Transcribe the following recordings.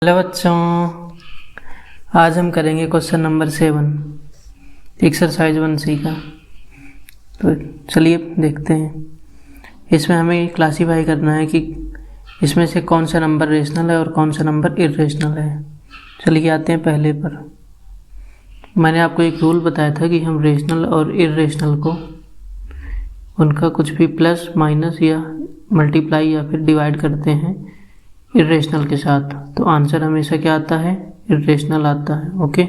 Hello बच्चों, आज हम करेंगे क्वेश्चन नंबर 7 एक्सरसाइज 1C का। तो चलिए देखते हैं। इसमें हमें क्लासीफाई करना है कि इसमें से कौन सा नंबर रेशनल है और कौन सा नंबर इर्रेशनल है। चलिए आते हैं पहले पर। मैंने आपको एक रूल बताया था कि हम रेशनल और इर्रेशनल को उनका कुछ भी प्लस माइनस या मल्टीप्लाई या फिर डिवाइड करते हैं इर्रेशनल के साथ, तो आंसर हमेशा क्या आता है? इर्रेशनल आता है। ओके,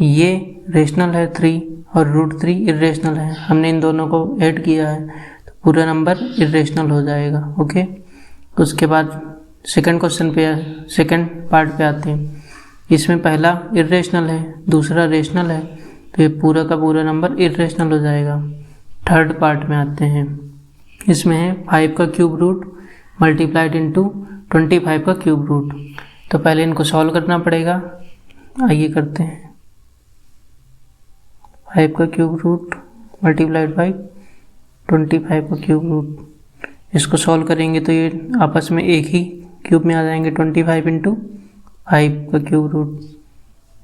ये रेशनल है 3 और √3 इर्रेशनल है। हमने इन दोनों को ऐड किया है तो पूरा नंबर इर्रेशनल हो जाएगा। ओके, उसके बाद सेकंड क्वेश्चन पे, सेकंड पार्ट पे आते हैं। इसमें पहला इर्रेशनल है, दूसरा रेशनल है, तो ये पूरा का पूरा नंबर इर्रेशनल हो जाएगा। थर्ड पार्ट में आते हैं। इसमें है 5 का क्यूब रूट मल्टीप्लाइड इंटू 25 का क्यूब रूट। तो पहले इनको सॉल्व करना पड़ेगा। आइए करते हैं। 5 का क्यूब रूट मल्टीप्लाइड बाई 25 का क्यूब रूट। इसको सॉल्व करेंगे तो ये आपस में एक ही क्यूब में आ जाएंगे। 25 इंटू 5 का क्यूब रूट।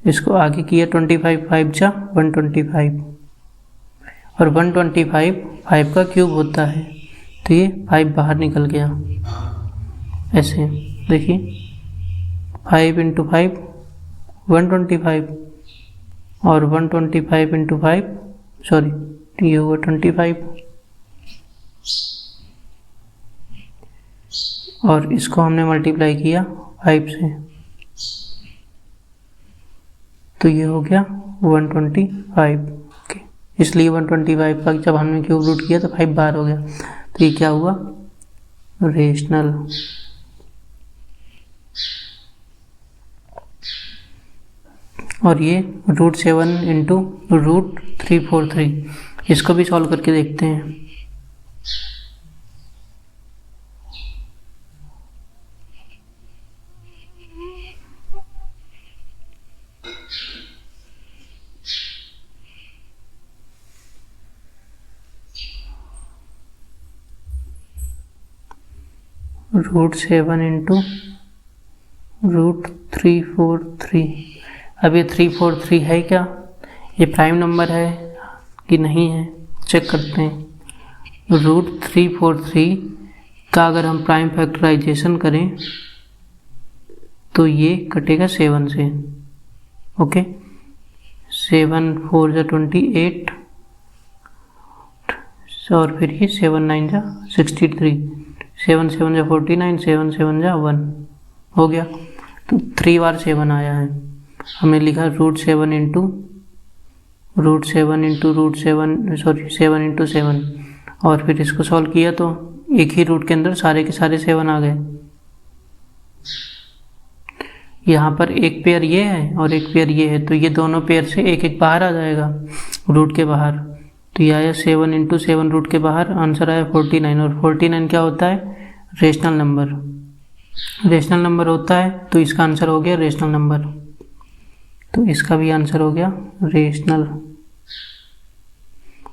इसको आगे किया 25 5 जा 125 और 125 5 का क्यूब होता है, तो ये 5 बाहर निकल गया। ऐसे देखिए 5 इंटू 5 125 और 125 इंटू 5 सॉरी ये हुआ 25 और इसको हमने मल्टीप्लाई किया 5 से, तो ये हो गया 125। ओके, इसलिए 125 का जब हमने क्यूब रूट किया तो 5 बाहर हो गया, तो ये क्या हुआ? रेशनल। और ये √7 इंटू √343। इसको भी सॉल्व करके देखते हैं। √7 इंटू √343। अब ये 343 है क्या? ये प्राइम नंबर है कि नहीं है, चेक करते हैं। √343 का अगर हम प्राइम फैक्टराइजेशन करें तो ये कटेगा 7 से। ओके, 7 4 जा 28 और फिर ये 7 9 जा 63, 7 7 जा 49, 7 7 जा 1 हो गया। तो 3 बार 7 आया है। हमने लिखा √7 इंटू √7 इंटू 7 और फिर इसको सॉल्व किया तो एक ही रूट के अंदर सारे के सारे 7 आ गए। यहाँ पर एक पेयर ये है और एक पेयर ये है, तो ये दोनों पेयर से एक एक बाहर आ जाएगा रूट के बाहर। तो ये आया 7 इंटू 7 रूट के बाहर, आंसर आया 49। और 49 क्या होता है? Rational number. रेशनल नंबर होता है तो इसका आंसर हो गया रेशनल नंबर, तो इसका भी आंसर हो गया रेशनल।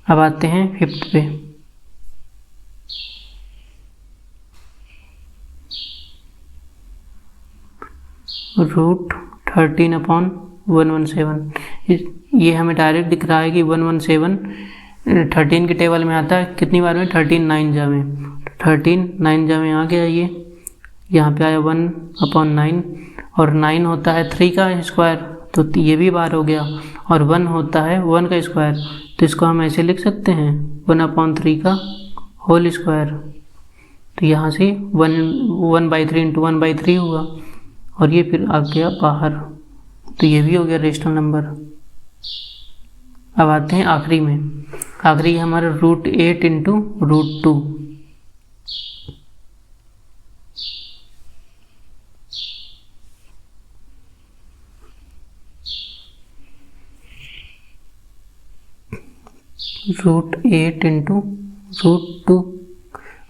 अब आते हैं 5th पे। √13/117। ये हमें डायरेक्ट दिख रहा है कि 117 13 के टेबल में आता है। कितनी बार में? 13 9 जा में। 13 9 जा में आ गया। ये यहाँ पे आया 1/9 और 9 होता है 3 का स्क्वायर, तो ये भी बार हो गया। और 1 होता है 1 का स्क्वायर, तो इसको हम ऐसे लिख सकते हैं 1/3 का होल स्क्वायर। तो यहाँ से 1/3 इंटू 1/3 हुआ और ये फिर आ गया बाहर, तो ये भी हो गया रेशनल नंबर। अब आते हैं आखिरी में। आखिरी हमारा √8 इंटू √2। √8 इंटू √2।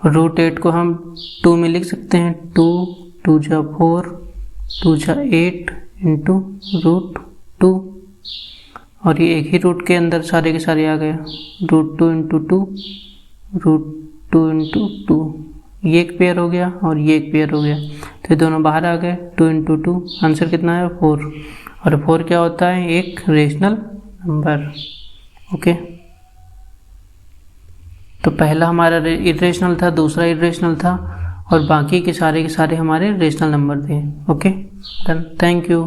√8 को हम 2 में लिख सकते हैं। 2 2 जा 4 2 जा 8 इंटू √2 और ये एक ही रूट के अंदर सारे के सारे आ गए। √2 इंटू 2 √2 इंटू 2 ये एक पेयर हो गया और ये एक पेयर हो गया, तो ये दोनों बाहर आ गए। 2 × 2 आंसर कितना है 4, और 4 क्या होता है एक रेशनल नंबर। ओके, तो पहला हमारा इरेशनल था, दूसरा इरेशनल था, और बाकी के सारे हमारे रेशनल नंबर थे। Okay done, thank you.